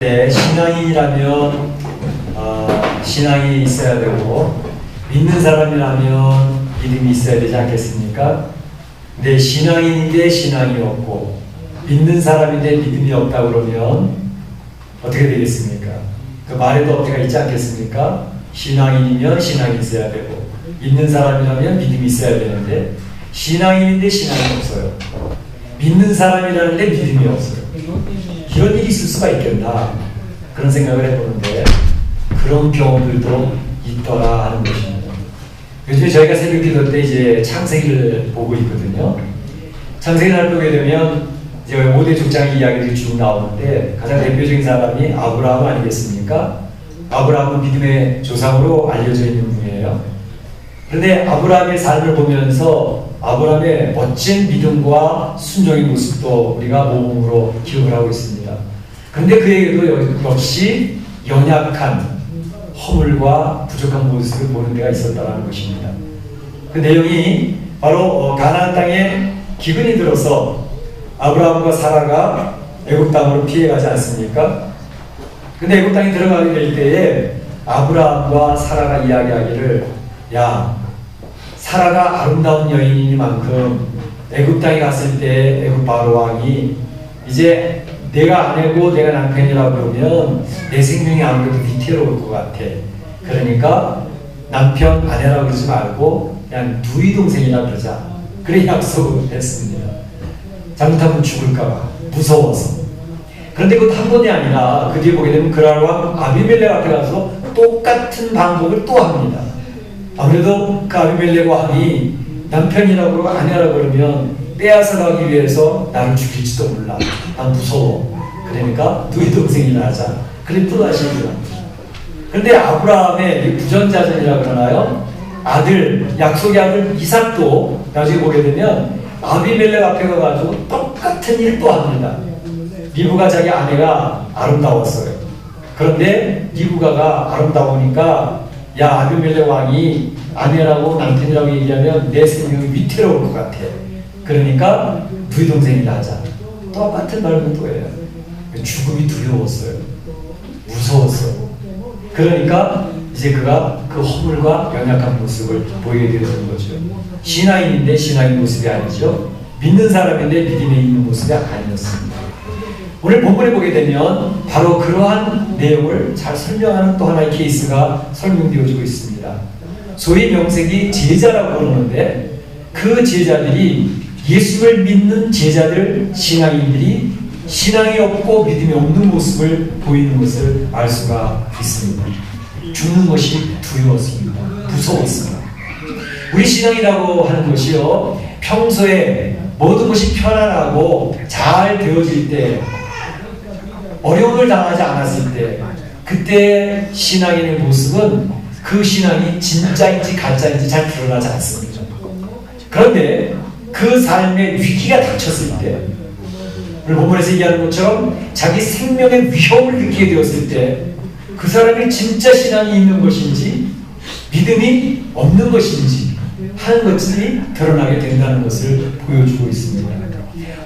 네, 신앙인이라면 신앙이 있어야 되고 믿는 사람이라면 믿음이 있어야 되지 않겠습니까? 근데 신앙인인데 신앙이 없고 믿는 사람인데 믿음이 없다 그러면 어떻게 되겠습니까? 그 말에도 어깨가 있지 않겠습니까? 신앙인이면 신앙이 있어야 되고 믿는 사람이라면 믿음이 있어야 되는데 신앙인인데 신앙이 없어요. 믿는 사람이라는데 믿음이 없어요. 이런 일이 있을 수가 있겠나 그런 생각을 해보는데 그런 경우들도 있더라 하는 것입니다. 요즘에 저희가 새벽 기도 때 이제 창세기를 보고 있거든요. 창세기를 보게 되면 이제 5대 족장의 이야기들이 쭉 나오는데 가장 대표적인 사람이 아브라함 아니겠습니까? 아브라함은 믿음의 조상으로 알려져 있는 분이에요. 그런데 아브라함의 삶을 보면서 아브라함의 멋진 믿음과 순종의 모습도 우리가 모범으로 기억을 하고 있습니다. 그런데 그에게도 역시 연약한 허물과 부족한 모습을 보는 데가 있었다는 것입니다. 그 내용이 바로 가나안 땅에 기근이 들어서 아브라함과 사라가 애굽 땅으로 피해가지 않습니까? 근데 애굽 땅에 들어가게 될 때에 아브라함과 사라가 이야기하기를 야, 사라가 아름다운 여인이니만큼 애굽 땅에 갔을 때 애굽 바로 왕이 이제 내가 아내고 내가 남편이라고 그러면 내 생명이 아무래도 위태로울 것 같아. 그러니까 남편 아내라고 그러지 말고 그냥 누이 동생이라 그러자. 그래 약속을 했습니다. 잘못하면 죽을까봐 무서워서. 그런데 그것도 한 번이 아니라 그 뒤에 보게 되면 그랄 왕 아비멜렉 앞에 가서 똑같은 방법을 또 합니다. 아무래도 그 아비멜렉 왕이 남편이라고 그러고 아내라고 그러면 빼앗아 가기 위해서 나를 죽일지도 몰라. 난 무서워. 그러니까 누이 동생이나 하자. 그래 또 다시 일어납니다. 그런데 아브라함의 부전자전이라고 그러나요? 아들, 약속의 아들 이삭도 나중에 보게 되면 아비멜렉 앞에 가가지고 똑같은 일 또 합니다. 리브가 자기 아내가 아름다웠어요. 그런데 리브가가 아름다우니까 야, 아비멜렉 왕이 아내라고 남편이라고 얘기하면 내 생명이 위태로울 것 같아. 그러니까 누이 동생이라 하자. 똑같은 말을 또 해요. 죽음이 두려웠어요. 무서웠어요. 그러니까 이제 그가 그 허물과 연약한 모습을 보이게 되는 거죠. 신앙인인데 신앙인 모습이 아니죠. 믿는 사람인데 믿음에 있는 모습이 아니었습니다. 오늘 본문에 보게 되면 바로 그러한 내용을 잘 설명하는 또 하나의 케이스가 설명되어지고 있습니다. 소위 명색이 제자라고 그러는데 그 제자들이 예수를 믿는 제자들, 신앙인들이 신앙이 없고 믿음이 없는 모습을 보이는 것을 알 수가 있습니다. 죽는 것이 두려웠습니다. 무서웠습니다. 우리 신앙이라고 하는 것이요, 평소에 모든 것이 편안하고 잘 되어질 때, 어려움을 당하지 않았을 때, 그때 신앙인의 모습은 그 신앙이 진짜인지 가짜인지 잘 드러나지 않습니다. 그런데 그 삶에 위기가 닥쳤을 때, 오늘 본문에서 얘기하는 것처럼 자기 생명의 위험을 느끼게 되었을 때 그 사람이 진짜 신앙이 있는 것인지 믿음이 없는 것인지 하는 것들이 드러나게 된다는 것을 보여주고 있습니다.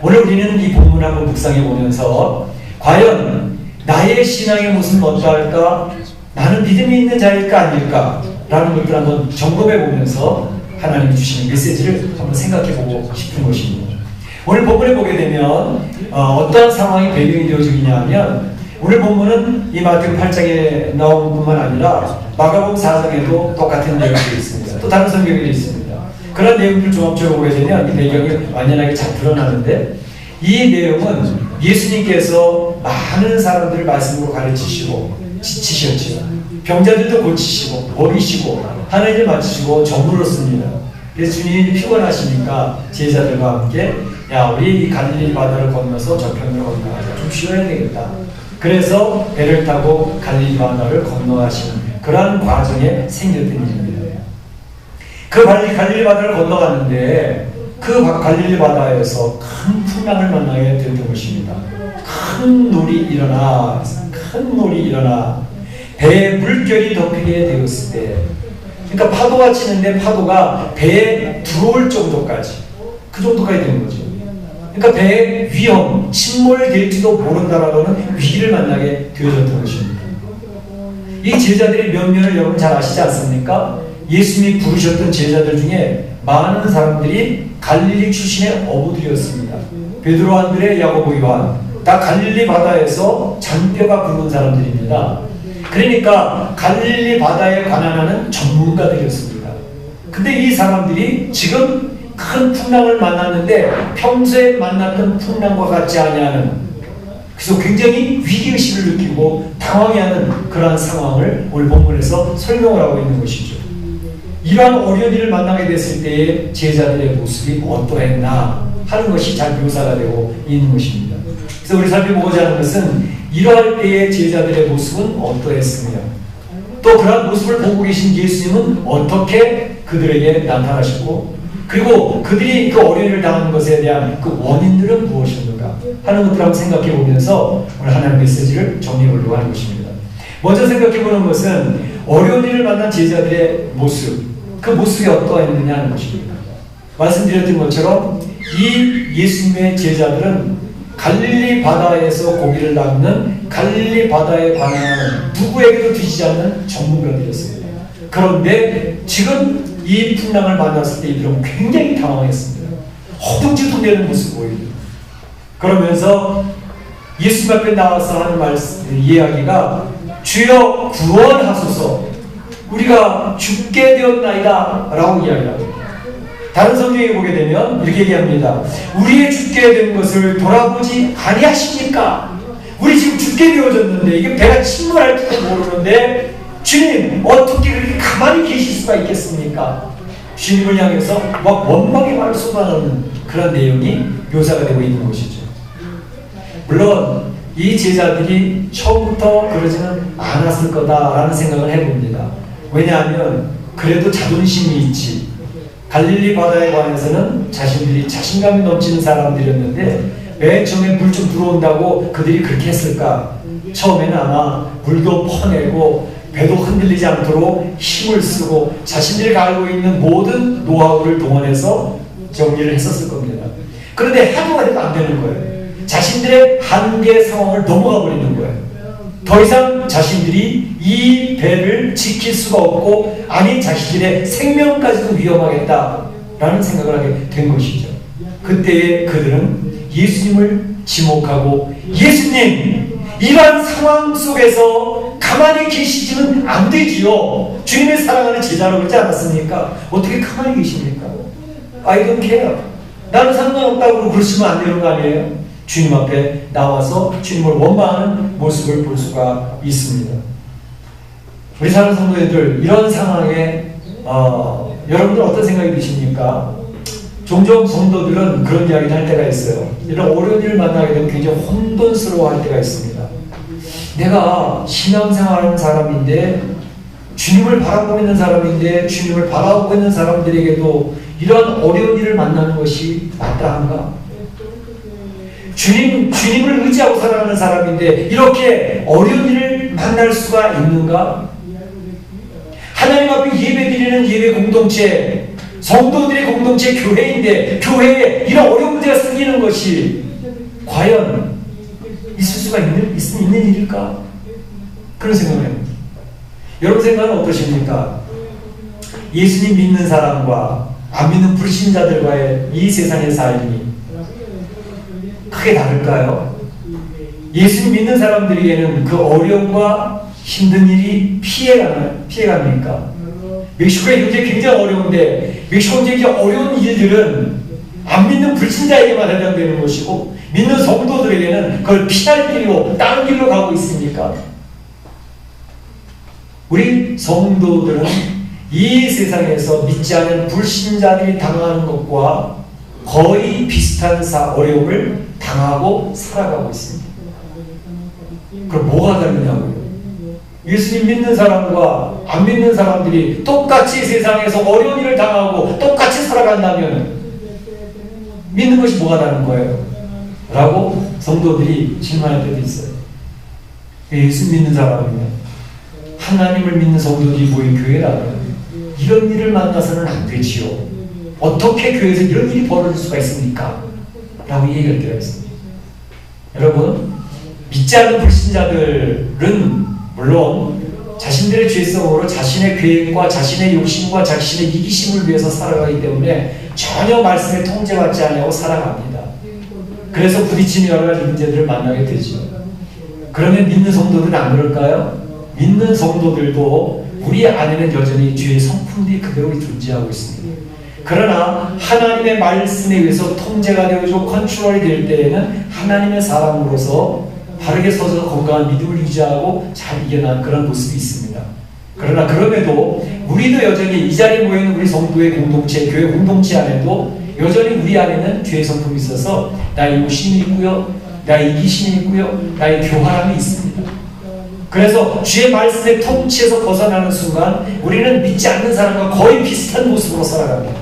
오늘 우리는 이 본문을 한번 묵상해 보면서 과연 나의 신앙의 모습은 어떠할까? 나는 믿음이 있는 자일까 아닐까? 라는 것들을 한번 점검해 보면서 하나님이 주시는 메시지를 한번 생각해 보고 싶은 것입니다. 오늘 본문에 보게 되면 어떠한 상황이 배경이 되어지고 있냐면 오늘 본문은 이 마태복음 8장에 나온 뿐만 아니라 마가복음 4장에도 똑같은 내용들이 있습니다. 또 다른 성경들이 있습니다. 그런 내용들을 종합적으로 보게 되면 이 배경이 완연하게 잘 드러나는데 이 내용은 예수님께서 많은 사람들을 말씀으로 가르치시고 지치셨죠. 병자들도 고치시고 먹이시고 하나님을 맡으시고 저물었습니다. 그래서 주님이 피곤하시니까 제자들과 함께 야, 우리 이 갈릴리 바다를 건너서 저편으로 건너가자. 좀 쉬어야 되겠다. 그래서 배를 타고 갈릴리 바다를 건너가시는 그러한 과정에 생겼던 일입니다. 그 갈릴리 바다를 건너가는데 그 갈릴리 바다에서 큰 풍랑을 만나게 됐던 것입니다. 큰 놀이 일어나 배에 물결이 덮이게 되었을 때, 그러니까 파도가 치는데 파도가 배에 들어올 정도까지, 그 정도까지 되는 거죠. 그러니까 배의 위험, 침몰될지도 모른다라는 위기를 만나게 되어졌던 것입니다. 이 제자들의 면면을 여러분 잘 아시지 않습니까? 예수님이 부르셨던 제자들 중에 많은 사람들이 갈릴리 출신의 어부들이었습니다. 베드로, 안드레, 야고보, 요한 다 갈릴리 바다에서 잔뼈가 굵은 사람들입니다. 그러니까 갈릴리 바다에 관한하는 전문가들이었습니다. 근데 이 사람들이 지금 큰 풍랑을 만났는데 평소에 만났던 풍랑과 같지 아니하는, 그래서 굉장히 위기의식을 느끼고 당황해하는 그러한 상황을 오늘 본문에서 설명을 하고 있는 것이죠. 이러한 어려운 일을 만나게 됐을 때의 제자들의 모습이 어떠했나 하는 것이 잘 묘사가 되고 있는 것입니다. 그래서 우리 살펴보고자 하는 것은 이러할 때의 제자들의 모습은 어떠했으며 또 그러한 모습을 보고 계신 예수님은 어떻게 그들에게 나타나셨고 그리고 그들이 그 어려운 일을 당하는 것에 대한 그 원인들은 무엇이었는가 하는 것들을 한번 생각해 보면서 오늘 하나님의 메시지를 정리해 보려고 하는 것입니다. 먼저 생각해 보는 것은 어려운 일을 만난 제자들의 모습, 그 모습이 어떠했느냐 하는 것입니다. 말씀드렸던 것처럼 이 예수님의 제자들은 갈릴리 바다에서 고기를 낚는 갈릴리 바다에 관한 누구에게도 뒤지지 않는 전문가들이었습니다. 그런데 지금 이 풍랑을 만났을 때 이들은 굉장히 당황했습니다. 허둥지둥대는 모습을 보입니다. 그러면서 예수님 앞에 나와서 하는 이야기가 주여 구원하소서 우리가 죽게 되었나이다 라고 이야기합니다. 다른 성경에 보게 되면 이렇게 얘기합니다. 우리의 죽게 된 것을 돌아보지 아니하십니까? 우리 지금 죽게 되어졌는데 이게 배가 침몰할지도 모르는데 주님 어떻게 그렇게 가만히 계실 수가 있겠습니까? 주님을 향해서 막 원망의 말을 쏟아내는 그런 내용이 묘사가 되고 있는 것이죠. 물론 이 제자들이 처음부터 그러지는 않았을 거다라는 생각을 해봅니다. 왜냐하면 그래도 자존심이 있지. 갈릴리 바다에 관해서는 자신들이 자신감이 넘치는 사람들이었는데 맨 처음에 물 좀 들어온다고 그들이 그렇게 했을까? 처음에는 아마 물도 퍼내고 배도 흔들리지 않도록 힘을 쓰고 자신들이 알고 있는 모든 노하우를 동원해서 정리를 했었을 겁니다. 그런데 해도 해도 안 되는 거예요. 자신들의 한계 상황을 넘어가 버리는 거예요. 더 이상 자신들이 이 배를 지킬 수가 없고 아니 자신들의 생명까지도 위험하겠다라는 생각을 하게 된 것이죠. 그때 그들은 예수님을 지목하고 예수님 이러한 상황 속에서 가만히 계시지는 안 되지요. 주님의 사랑하는 제자라고 그러지 않았습니까? 어떻게 가만히 계십니까? I don't care. 나는 상관없다고 그러시면 안 되는 거 아니에요? 주님 앞에 나와서 주님을 원망하는 모습을 볼 수가 있습니다. 우리 사랑하는 성도님들 이런 상황에 여러분들 어떤 생각이 드십니까? 종종 성도들은 그런 이야기를 할 때가 있어요. 이런 어려운 일을 만나게 되면 굉장히 혼돈스러워 할 때가 있습니다. 내가 신앙생활하는 사람인데 주님을 바라보고 있는 사람인데 주님을 바라보고 있는 사람들에게도 이런 어려운 일을 만나는 것이 마땅한가? 주님을 의지하고 살아가는 사람인데 이렇게 어려운 일을 만날 수가 있는가? 하나님 앞에 예배드리는 예배 공동체, 성도들의 공동체 교회인데 교회에 이런 어려운 문제가 생기는 것이 과연 있을 수가 있는 일일까? 그런 생각을 합니다. 여러분 생각은 어떠십니까? 예수님 믿는 사람과 안 믿는 불신자들과의 이 세상의 삶이 크게 다를까요? 예수님 믿는 사람들에게는 그 어려움과 힘든 일이 피해갑니까? 멕시코의 경제 굉장히 어려운데 멕시코 경제 어려운 일들은 안 믿는 불신자에게만 해당되는 것이고 믿는 성도들에게는 그걸 피할 길로 다른 길로 가고 있습니까? 우리 성도들은 이 세상에서 믿지 않는 불신자들이 당하는 것과 거의 비슷한 어려움을 당하고 살아가고 있습니다. 그럼 뭐가 다르냐고요? 예수님 믿는 사람과 안 믿는 사람들이 똑같이 세상에서 어려운 일을 당하고 똑같이 살아간다면 믿는 것이 뭐가 다른 거예요? 라고 성도들이 질문할 때도 있어요. 예수 믿는 사람이면 하나님을 믿는 성도들이 모인 교회라면 이런 일을 만나서는 안 되지요. 어떻게 교회에서 이런 일이 벌어질 수가 있습니까? 라고 얘기할 때가 있습니다. 여러분, 믿지 않는 불신자들은 물론 자신들의 죄성으로 자신의 계획과 자신의 욕심과 자신의 이기심을 위해서 살아가기 때문에 전혀 말씀에 통제받지 않냐고 살아갑니다. 그래서 부딪히는 여러 가지 문제들을 만나게 되죠. 그러면 믿는 성도들은 안 그럴까요? 믿는 성도들도 우리 안에는 여전히 죄의 성품들이 그대로 존재하고 있습니다. 그러나 하나님의 말씀에 의해서 통제가 되어지고 컨트롤이 될 때에는 하나님의 사람으로서 바르게 서서 건강한 믿음을 유지하고 잘 이겨나가는 그런 모습이 있습니다. 그러나 그럼에도 우리도 여전히 이 자리에 모여있는 우리 성도의 공동체, 교회 공동체 안에도 여전히 우리 안에는 죄의 성품이 있어서 나의 욕심이 있고요, 나의 이기심이 있고요, 나의 교활함이 있습니다. 그래서 주의 말씀의 통치에서 벗어나는 순간 우리는 믿지 않는 사람과 거의 비슷한 모습으로 살아갑니다.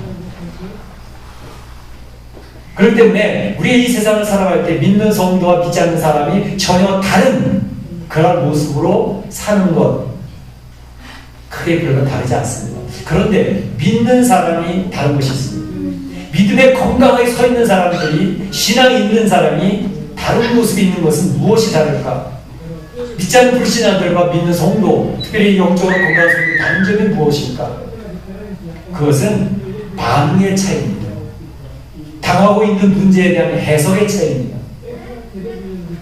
그렇기 때문에 우리의 이 세상을 살아갈 때 믿는 성도와 믿지 않는 사람이 전혀 다른 그런 모습으로 사는 것 크게 별로 다르지 않습니다. 그런데 믿는 사람이 다른 것이 있습니다. 믿음에 건강하게 서 있는 사람들이, 신앙이 있는 사람이 다른 모습이 있는 것은 무엇이 다를까? 믿지 않는 불신자들과 믿는 성도, 특별히 영적으로 건강한 성도의 다른 점이 무엇일까? 그것은 반응의 차이입니다. 당하고 있는 문제에 대한 해석의 차이입니다.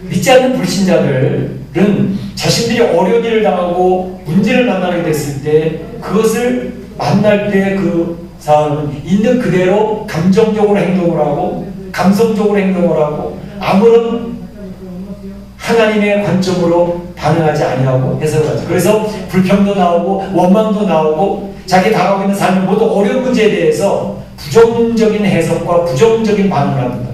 믿지 않는 불신자들은 자신들이 어려운 일을 당하고 문제를 만나게 됐을 때 그것을 만날 때 그 사람은 있는 그대로 감정적으로 행동을 하고 감성적으로 행동을 하고 아무런 하나님의 관점으로 반응하지 아니하고 해석을 하죠. 그래서 불평도 나오고 원망도 나오고 자기 당하고 있는 삶의 모든 어려운 문제에 대해서 부정적인 해석과 부정적인 반응을 합니다.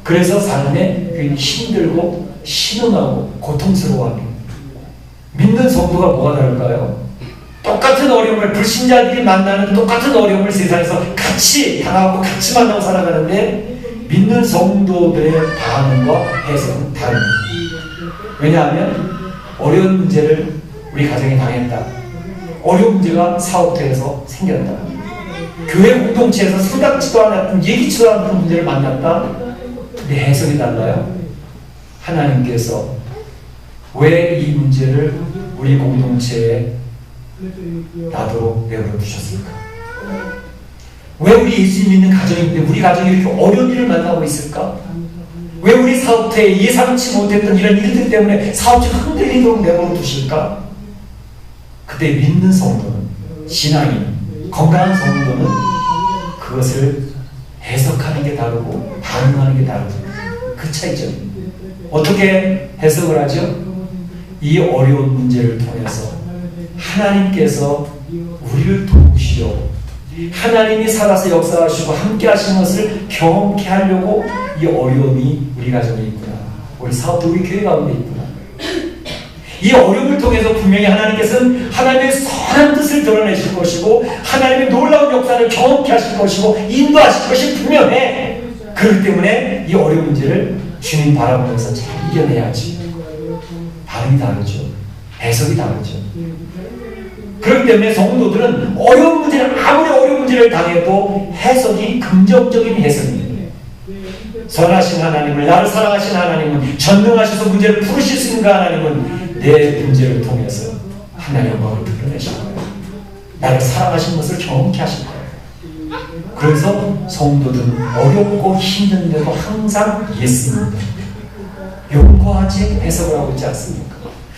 그래서 삶에 힘들고 신음하고 고통스러워합니다. 믿는 성도가 뭐가 다를까요? 똑같은 어려움을, 불신자들이 만나는 똑같은 어려움을 세상에서 같이 당하고 같이 만나고 살아가는데 믿는 성도들의 반응과 해석은 다릅니다. 왜냐하면 어려운 문제를 우리 가정에 당했다. 어려운 문제가 사업터에서 생겼다. 교회 공동체에서 생각지도 않았던, 얘기치도 않았던 문제를 만났다. 근데 해석이 달라요. 하나님께서 왜 이 문제를 우리 공동체에 나도록 내버려 두셨을까? 왜 우리 예수 믿는 가정인데 우리 가정이 이렇게 어려운 일을 만나고 있을까? 왜 우리 사업터에 예상치 못했던 이런 일들 때문에 사업이 흔들리도록 내버려 두실까? 그때 믿는 성도는, 신앙인, 건강한 성도는 그것을 해석하는 게 다르고 반응하는 게 다르죠. 그 차이점입니다. 어떻게 해석을 하죠? 이 어려운 문제를 통해서 하나님께서 우리를 도우시려고, 하나님이 살아서 역사하시고 함께 하신 것을 경험케 하려고 이 어려움이 우리 가정에 있구나, 우리 사업도 우리 교회 가운데 있구나. 이 어려움을 통해서 분명히 하나님께서는 하나님의 선한 뜻을 드러내실 것이고 하나님의 놀라운 역사를 경험케 하실 것이고 인도하실 것이 분명해. 그렇기 때문에 이 어려운 문제를 주님 바라보면서 잘 이겨내야지. 반응이 다르죠. 해석이 다르죠. 그렇기 때문에 성도들은 어려운 문제를, 아무리 어려운 문제를 당해도 해석이 긍정적인 해석입니다. 선하신 하나님을, 나를 사랑하신 하나님은, 전능하셔서 문제를 풀으실 수 있는 그 하나님은 내 문제를 통해서 하나님의 영광을 드러내실 거예요. 나를 사랑하신 것을 경험케 하실 거예요. 그래서 성도들은 어렵고 힘든데도 항상 예수입니다. 용과하지 해석을 하고 있지 않습니까?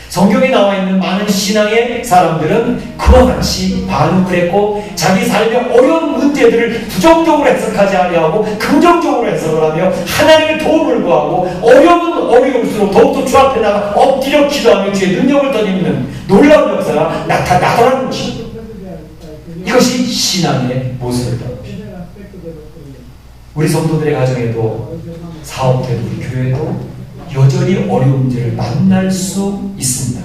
성경에 나와 있는 많은 신앙의 사람들은 그와 같이 반응을 했고 자기 삶의 어려운 문제들을 부정적으로 해석하지 아니하고 긍정적으로 해석을 하며 하나님의 도움을 구하고 어려움은 어려울수록 더욱더 주 앞에 나가 엎드려 기도하며 주의 능력을 덧입는 놀라운 역사가 나타나더라는 것입니다. 이것이 신앙의 모습이다. 우리 성도들의 가정에도, 사업대도, 우리 교회도 여전히 어려운 문제를 만날 수 있습니다.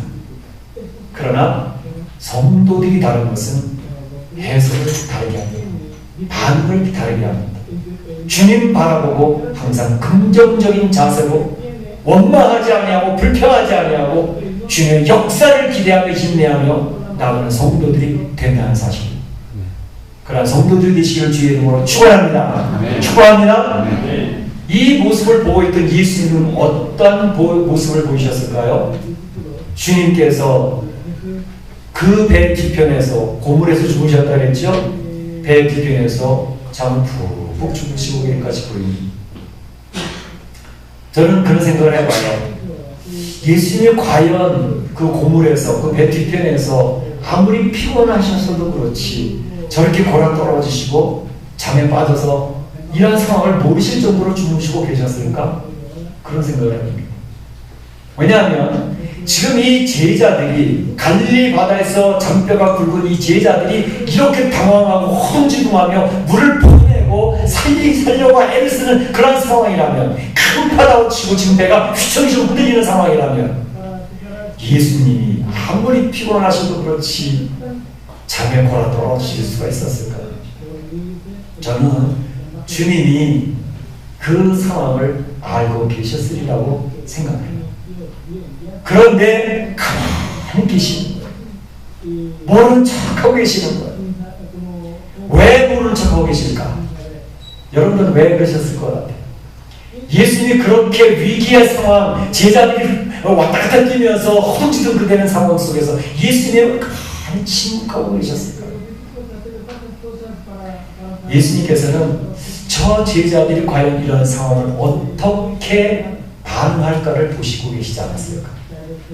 그러나 성도들이 다른 것은 해석을 다르게 합니다. 반응을 다르게 합니다. 주님 바라보고 항상 긍정적인 자세로 원망하지 아니하고 불평하지 아니하고 주님의 역사를 기대하며 힘내하며 나아가는 성도들이 된다는 사실입니다. 그러나 성도들이 되시길 주의 이름으로 축원합니다. 축원합니다. 이 모습을 보고 있던 예수님은 어떤 모습을 보이셨을까요? 주님께서 그 배 뒤편에서 고물에서 주무셨다 그랬죠? 배 뒤편에서 잠을 푹푹 주무시고 계기까지 보입니다. 저는 그런 생각을 해봐요. 예수님이 과연 그 고물에서 그 배 뒤편에서 아무리 피곤하셨어도 그렇지 저렇게 골아 떨어지시고 잠에 빠져서 이런 상황을 모르실 정도로 주무시고 계셨을까? 그런 생각을 합니다. 왜냐하면 지금 이 제자들이 갈릴리 바다에서 잔뼈가 굵은 이 제자들이 이렇게 당황하고 허둥지둥하며 물을 보내고 살려고 애를 쓰는 그런 상황이라면, 큰 바다로 치고 지금 배가 휘청휘청 흔들리는 상황이라면 예수님이 아무리 피곤하셔도 그렇지 잠에 골아 떨어지실 수가 있었을까요? 저는 주님이 그 상황을 알고 계셨으리라고 생각해요. 그런데 가만히 계시는 거예요. 모른 척하고 계시는 거예요. 왜 모른 척하고 계실까? 여러분들은 왜 그러셨을 것 같아요? 예수님이 그렇게 위기의 상황, 제자들이 왔다 갔다 뛰면서 허둥지둥거리는 상황 속에서 예수님이 가만히 침묵하고 계셨을까요? 예수님께서는 저 제자들이 과연 이런 상황을 어떻게 반응할까를 보시고 계시지 않았을까?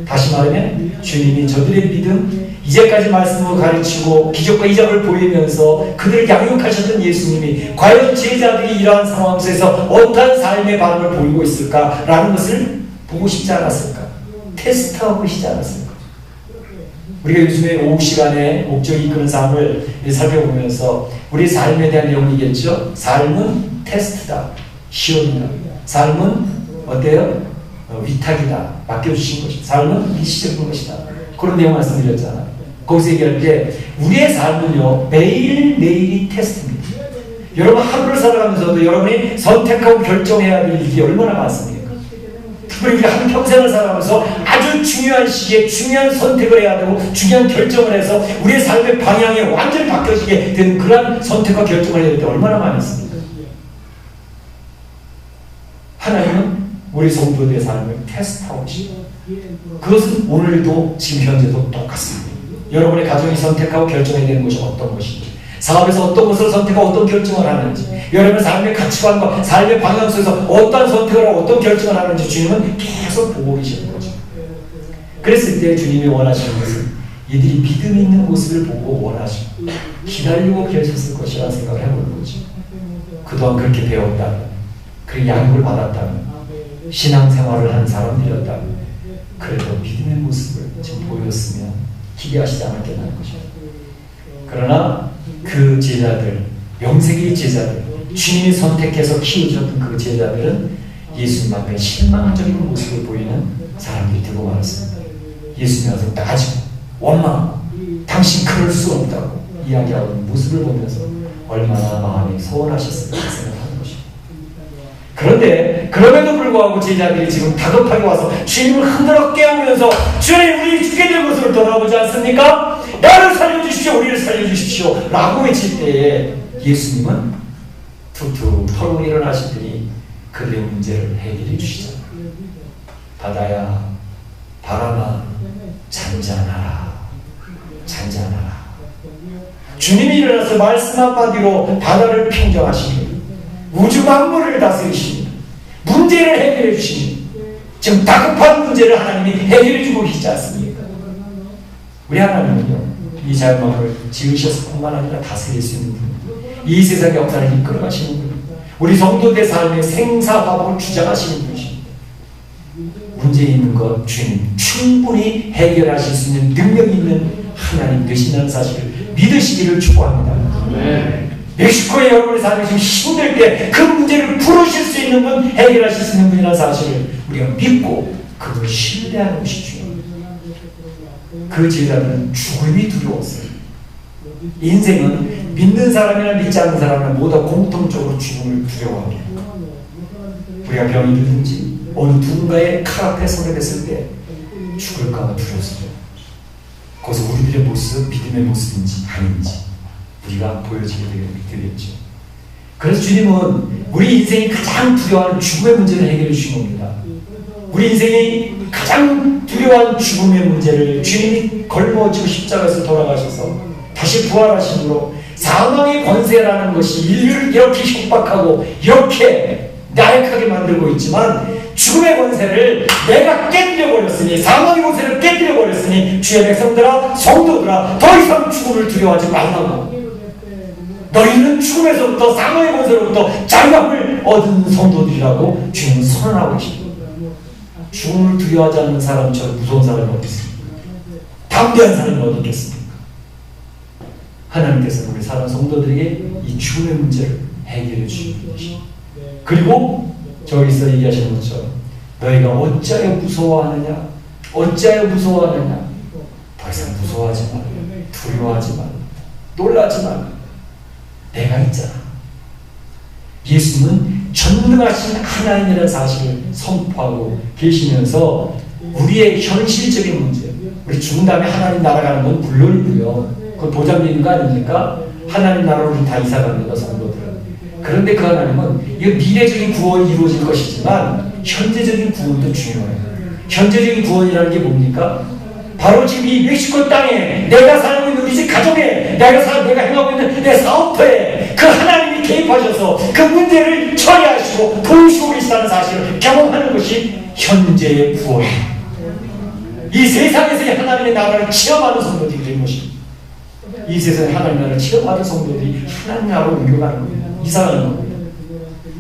다시 말하면 주님이 저들의 믿음, 이제까지 말씀을 가르치고 기적과 이적을 보이면서 그들을 양육하셨던 예수님이 과연 제자들이 이러한 상황 속에서 어떠한 삶의 반응을 보이고 있을까라는 것을 보고 싶지 않았을까? 테스트하고 계시지 않았을까? 우리가 요즘에 오후 시간에 목적이 이끄는 삶을 살펴보면서 우리 삶에 대한 내용이겠죠? 삶은 테스트다, 시험이다. 삶은 어때요? 위탁이다. 맡겨주신 것이다. 삶은 일시적인 것이다. 그런 내용 말씀드렸잖아요. 거기서 얘기할 때 우리의 삶은요 매일매일이 테스트입니다. 여러분 하루를 살아가면서도 여러분이 선택하고 결정해야 될 일이 얼마나 많습니까? 특별히 우리가 한평생을 살아가면서 아주 중요한 시기에 중요한 선택을 해야 되고 중요한 결정을 해서 우리의 삶의 방향이 완전히 바뀌어지게 되는 그러한 선택과 결정을 해야 될 때 얼마나 많이 있습니까? 하나님은 우리 성도들의 삶을 테스트하고 계십니다. 그것은 오늘도 지금 현재도 똑같습니다. 여러분의 가정이 선택하고 결정해야 되는 것이 어떤 것인지, 사업에서 어떤 것을 선택하고 어떤 결정을 하는지, 여러분의 삶의 가치관과 삶의 방향 속에서 어떤 선택을 하고 어떤 결정을 하는지 주님은 계속 보고 계시는 거죠. 그랬을 때 주님이 원하시는 것은 이들이 믿음 있는 모습을 보고 원하시고 기다리고 계셨을 것이라는 생각을 해보는 거죠. 그동안 그렇게 배웠다면, 그 양육을 받았다면, 신앙생활을 한 사람들이었다면 그래도 믿음의 모습을 지금 보였으면 기대하시지 않았겠냐는 것입니다. 그러나 그 제자들, 명색의 제자들, 주님이 선택해서 키우셨던 그 제자들은 예수님 앞에 실망적인 모습을 보이는 사람들이 되고 말았습니다. 예수님 앞에 따지고 원망하고 당신 그럴 수 없다고 이야기하는 모습을 보면서 얼마나 마음이 서운하셨을까 생각하는 것입니다. 그런데 그럼에도 불구하고 제자들이 지금 다급하게 와서 주님을 흔들어 깨우면서 주님 우리 죽게 될 것을 돌아보지 않습니까? 나를 살려주십시오, 우리를 살려주십시오 라고 외칠 때에 예수님은 툭툭 털고 일어나시더니 그들의 문제를 해결해 주시잖아요. 바다야 바람아 잔잔하라, 잔잔하라. 주님이 일어나서 말씀 한마디로 바다를 평정하시니 우주 만물을 다스리십니다. 문제를 해결해 주십니다. 지금 다급한 문제를 하나님이 해결해 주고 계시지 않습니까? 우리 하나님은요 이 자연만물을 지으셔서 뿐만 아니라 다스릴 수 있는 분입니다. 이 세상의 역사를 이끌어 가시는 분입니다. 우리 성도들의 삶의 생사화복을 주장하시는 분이십니다. 문제 있는 것 주님 충분히 해결하실 수 있는 능력 있는 하나님 되신다는 사실을 믿으시기를 축복합니다. 네. 멕시코의 여러분의 삶이 지금 힘들 때 그 문제를 풀으실 수 있는 분, 해결하실 수 있는 분이라는 사실을 우리가 믿고 그걸 신뢰하는 것이 중요합니다. 그 제자들은 죽음이 두려웠어요. 인생은 믿는 사람이나 믿지 않는 사람이나 모두 공통적으로 죽음을 두려워합니다. 우리가 병이 들든지 어느 누군가의 칼 앞에 서게 됐을 때 죽을까 봐 두려웠어요. 거기서 우리들의 모습, 믿음의 모습인지 아닌지 우리가 보여지게 되겠죠. 그래서 주님은 우리 인생이 가장 두려워하는 죽음의 문제를 해결해 주신 겁니다. 우리 인생이 가장 두려워하는 죽음의 문제를 주님이 걸머지고 십자가에서 돌아가셔서 다시 부활하심으로 사망의 권세라는 것이 인류를 이렇게 협박하고 이렇게 나약하게 만들고 있지만 죽음의 권세를 내가 깨뜨려버렸으니, 사망의 권세를 깨뜨려버렸으니 주의 백성들아, 성도들아, 더 이상 죽음을 두려워하지 말라고. 너희는 죽음에서부터, 사망의 권세로부터 자유함을 얻은 성도들이라고 주님은 선언하고 계십니다. 죽음을 두려워하지 않는 사람처럼 무서운 사람이 어디 있습니까? 담대한 사람이 어디 있겠습니까? 하나님께서 우리 사랑 성도들에게 이 죽음의 문제를 해결해 주시는 것입니다. 그리고 저기서 얘기하시는 것처럼 너희가 어찌하여 무서워하느냐? 어찌하여 무서워하느냐? 더 이상 무서워하지 말라. 두려워하지 말라. 놀라지 말라. 내가 있잖아. 예수님은 전능하신 하나님이라는 사실을 선포하고 계시면서 우리의 현실적인 문제, 우리 죽은 다음에 하나님 나라 가는 건 물론이고요. 그건 보장되는 거 아닙니까? 하나님 나라로 우리 다 이사 갑니다, 성도들은. 그런데 그 하나님은 이 미래적인 구원이 이루어질 것이지만 현재적인 구원도 중요해요. 현재적인 구원이라는 게 뭡니까? 바로 지금 이 멕시코 땅에 내가 살고 있는 우리 집 가정에 내가 행하고 있는 내 사업터에 그 하나님이 개입하셔서 그 문제를 처리하시고 도우시고 계시다는 사실을 경험하는 것이 현재의 구원이에요. 이 세상에서의 하나님의 나라를 체험하는 성도들이 되는 것입니다. 이 세상에 하나님의 나라를 체험하는 성도들이 하나님 나라로 옮겨가는 거예요. 이사가는 거예요.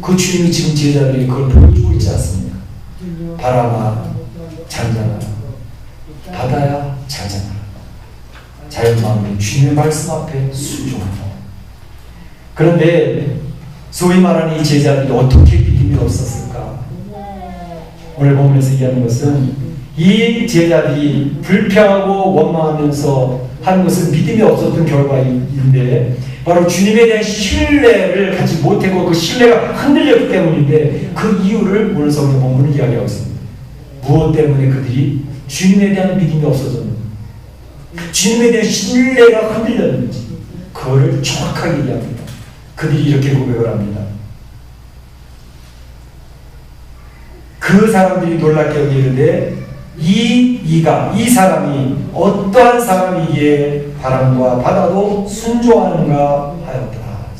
그 주님이 지금 제자들에게 그걸 보여주고 있지 않습니까? 바람아 잔잔하라. 바다야 잔잔하라. 자연마음이 주님의 말씀 앞에 순종한다. 그런데 소위 말하는 이 제자들이 어떻게 믿음이 없었을까? 오늘 본문에서 얘기하는 것은 이 제자들이 불평하고 원망하면서 하는 것은 믿음이 없었던 결과인데 바로 주님에 대한 신뢰를 갖지 못하고 그 신뢰가 흔들렸기 때문인데 그 이유를 오늘 성경 본문은 이야기하고 있습니다. 무엇 때문에 그들이 주님에 대한 믿음이 없어졌는지, 주님에 대한 신뢰가 흔들렸는지 그거를 정확하게 얘기합니다. 그들이 이렇게 고백을 합니다. 그 사람들이 놀랍게 여기는데 이 사람이 어떠한 사람이기에 바람과 바다도 순종하는가 하였더라.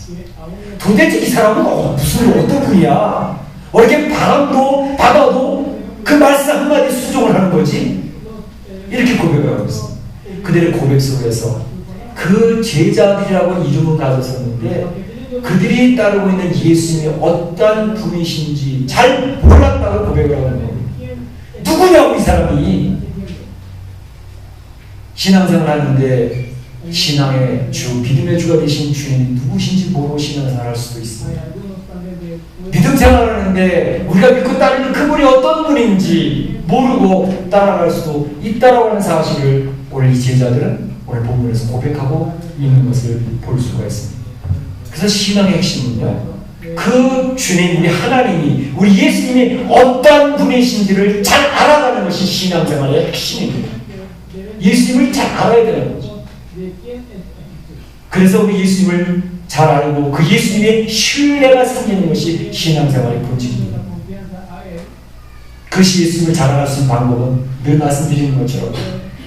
도대체 이 사람은 무슨 어떤 분이야? 이렇게 바람도 바다도 그 말씀 한마디 순종을 하는 거지? 이렇게 고백을 하고 있습니다. 그들의 고백 속에서 그 제자들이라고 이름을 가졌었는데 그들이 따르고 있는 예수님이 어떤 분이신지 잘 몰랐다고 고백을 하는 거예요. 누구냐고 이 사람이. 신앙생활 하는데 신앙의 주, 믿음의 주가 되신 주님이 누구신지 모르고 신앙생활 할 수도 있습니다. 믿음 생활을 하는데 우리가 믿고 따르는 그분이 어떤 분인지 모르고 따라갈 수도 있다라고 하는 사실을 오늘 이 제자들은 오늘 본문에서 고백하고 있는 것을 볼 수가 있습니다. 그래서 신앙의 핵심은요, 그 주님, 우리 하나님이, 우리 예수님이 어떤 분이신지를 잘 알아가는 것이 신앙생활의 핵심입니다. 예수님을 잘 알아야 되는 거죠. 그래서 우리 예수님을 잘 알고 그 예수님의 신뢰가 생기는 것이 신앙생활의 본질입니다. 그것이 예수님을 잘 알아갈 수 있는 방법은 늘 말씀드리는 것처럼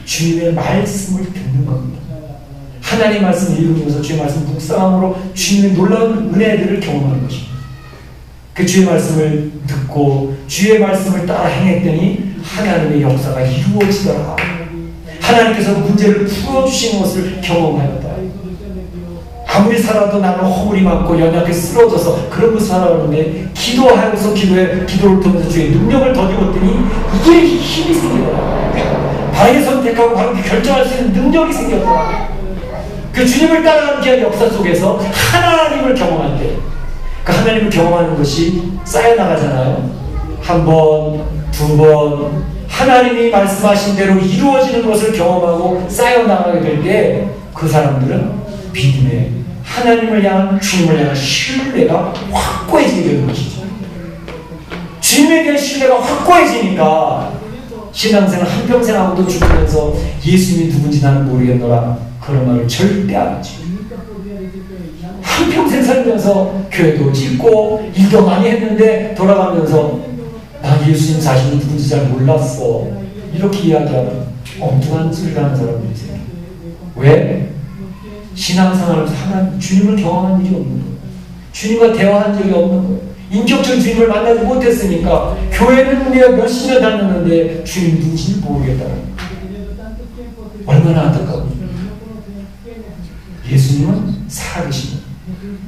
주님의 말씀을 듣는 겁니다. 하나님의 말씀을 읽으면서 주의 말씀 묵상함으로 주님의 놀라운 은혜들을 경험하는 것입니다. 그 주의 말씀을 듣고 주의 말씀을 따라 행했더니 하나님의 역사가 이루어지더라. 하나님께서 문제를 풀어주시는 것을 경험하였다. 아무리 살아도 나는 허물이 많고 연약해 쓰러져서 그런 걸 살아가는데 기도하면서 기도를 통해서 주의 능력을 더디웠더니 이게 힘이 생기더라. 바르게 선택하고 바르게 결정할 수 있는 능력이 생겼더라. 그 주님을 따라가는 귀한 역사 속에서 하나님을 경험할 때 그 하나님을 경험하는 것이 쌓여나가잖아요. 한 번, 두 번 하나님이 말씀하신 대로 이루어지는 것을 경험하고 쌓여나가게 될 때 그 사람들은 믿음의 하나님을 향한 주님을 향한 신뢰가 확고해지게 되는 것이죠. 주님에 대한 신뢰가 확고해지니까 신앙생활 한평생 하고도 죽으면서 예수님이 누군지 나는 모르겠노라 그런 말을 절대 안 하죠. 한평생 살면서 교회도 짓고 일도 많이 했는데 돌아가면서 나 예수님 자신이 누군지 잘 몰랐어. 이렇게 이야기하는 엉뚱한 소리를 하는 사람들이 있어요. 왜? 신앙생활을 하나님, 주님을 경험한 일이 없는 거예요. 주님과 대화한 적이 없는 거예요. 인격적인 주님을 만나지 못했으니까 교회는 내가 몇십 년 다녔는데 주님 누군지 모르겠다는 거예요. 얼마나 안타까워요. 예수님은 살아계신 분.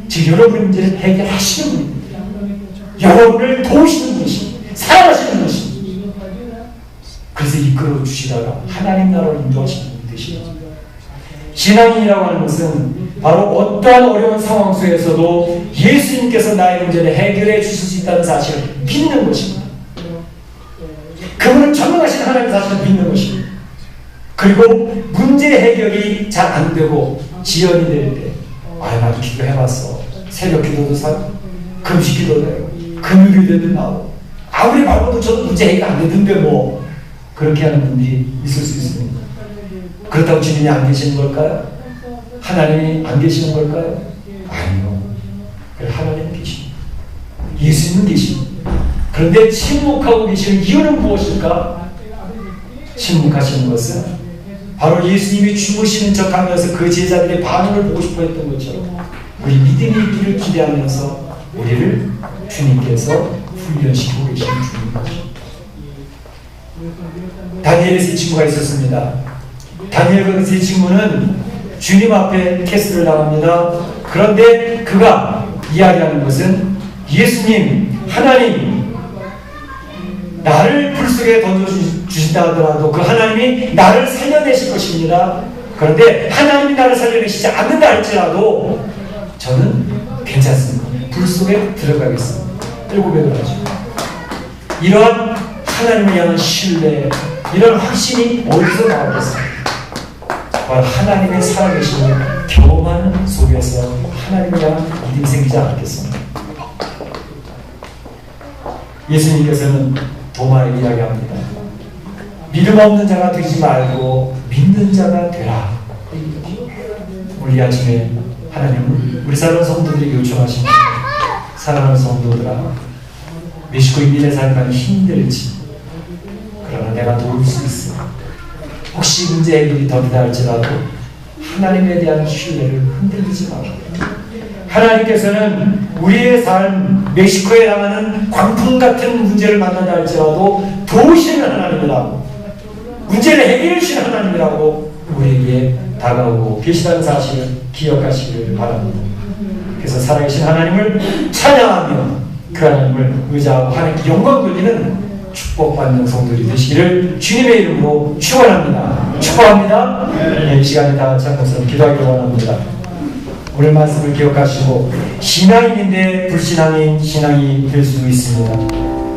즉 여러분의 문제를 해결하시는 분입니다. 여러분을 도우시는 분이십니다. 살아가시는 분이십니다. 그래서 이끌어 주시다가 하나님 나라로 인도하시는 분이 되시는 거예요. 신앙인이라고 하는 것은 바로 어떠한 어려운 상황 속에서도 예수님께서 나의 문제를 해결해 주실 수 있다는 사실을 믿는 것입니다. 그분은 전능하신 하나님 사실을 믿는 것입니다. 그리고 문제 해결이 잘 안 되고 지연이 될 때, 나도 기도해봤어. 새벽 기도도 사고, 금식 기도도 해요. 금요 기도도 나오고, 아무리 말고도 저도 문제 해결 안 되던데 뭐, 그렇게 하는 분들이 있을 수 있습니다. 그렇다고 주님이 안 계시는 걸까요? 하나님이 안 계시는 걸까요? 아니요. 하나님은 계십니다. 예수님은 계십니다. 그런데 침묵하고 계시는 이유는 무엇일까? 침묵하시는 것은 바로 예수님이 죽으시는 척하면서 그 제자들의 반응을 보고 싶어 했던 것처럼 우리 믿음의 길을 기대하면서 우리를 주님께서 훈련시키고 계시는 주님입니다. 다니엘의 세 친구가 있었습니다. 다니엘과 세 친구는 주님 앞에 캐스트를 나갑니다. 그런데 그가 이야기하는 것은 예수님, 하나님, 나를 불 속에 던져주신다 하더라도 그 하나님이 나를 살려내실 것입니다. 그런데 하나님이 나를 살려내시지 않는다 할지라도 저는 괜찮습니다. 불 속에 들어가겠습니다. 700을 하죠. 이러한 하나님을 향한 신뢰, 이런 확신이 어디서 나오겠습니까? 바로 하나님의 살아계심을 경험하는 속에서 하나님을 향한 믿음이 생기지 않겠습니까? 예수님께서는 도마에게 이야기합니다. 믿음 없는 자가 되지 말고 믿는 자가 되라. 오늘 이 아침에 하나님은 우리 사랑하는 성도들이 요청하십니다. 사랑하는 성도들아, 멕시코의 미래 삶이 힘들지, 그러나 내가 도울 수 있어. 혹시 문제 해결이 더디다 할지라도 하나님에 대한 신뢰를 흔들리지 말아요. 하나님께서는 우리의 삶, 멕시코에 당하는 광풍 같은 문제를 만난다 할지라도 도우시는 하나님이라고, 문제를 해결해 주시는 하나님이라고 우리에게 다가오고 계시다는 사실을 기억하시기를 바랍니다. 그래서 살아계신 하나님을 찬양하며 그 하나님을 의지하고 하나님께 영광 돌리는 축복받는 성도들이 되시기를 주님의 이름으로 축원합니다. 축복합니다. 네, 이 시간에 다 같이 한 것처럼 기도하기를 원합니다. 오늘 말씀을 기억하시고 신앙인인데 불신앙인 신앙이 될 수도 있습니다.